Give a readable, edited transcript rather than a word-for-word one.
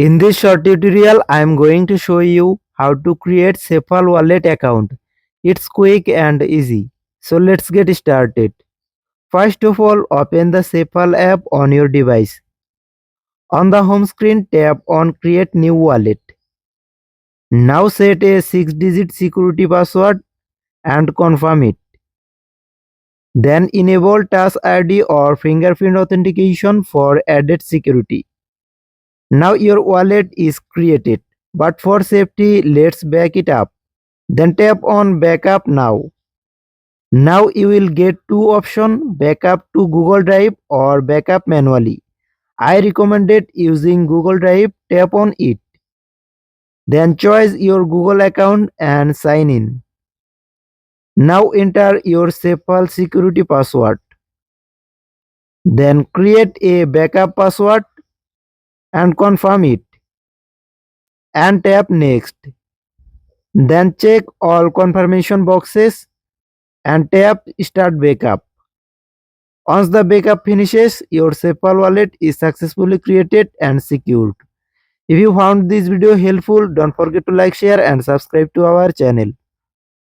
In this short tutorial, I am going to show you how to create Safepal wallet account. It's quick and easy. So let's get started. First of all, open the Safepal app on your device. On the home screen, tap on Create New Wallet. Now set a 6-digit security password and confirm it. Then enable Touch ID or fingerprint authentication for added security. Now your wallet is created, but for safety, let's back it up. Then tap on Backup now. Now you will get two options, backup to Google Drive or backup manually. I recommended using Google Drive. Tap on it. Then choose your Google account and sign in. Now enter your Safepal security password. Then create a backup password and confirm it and tap next. Then check all confirmation boxes and tap start backup. Once the backup finishes, your Safepal wallet is successfully created and secured. If you found this video helpful, don't forget to like, share and subscribe to our channel.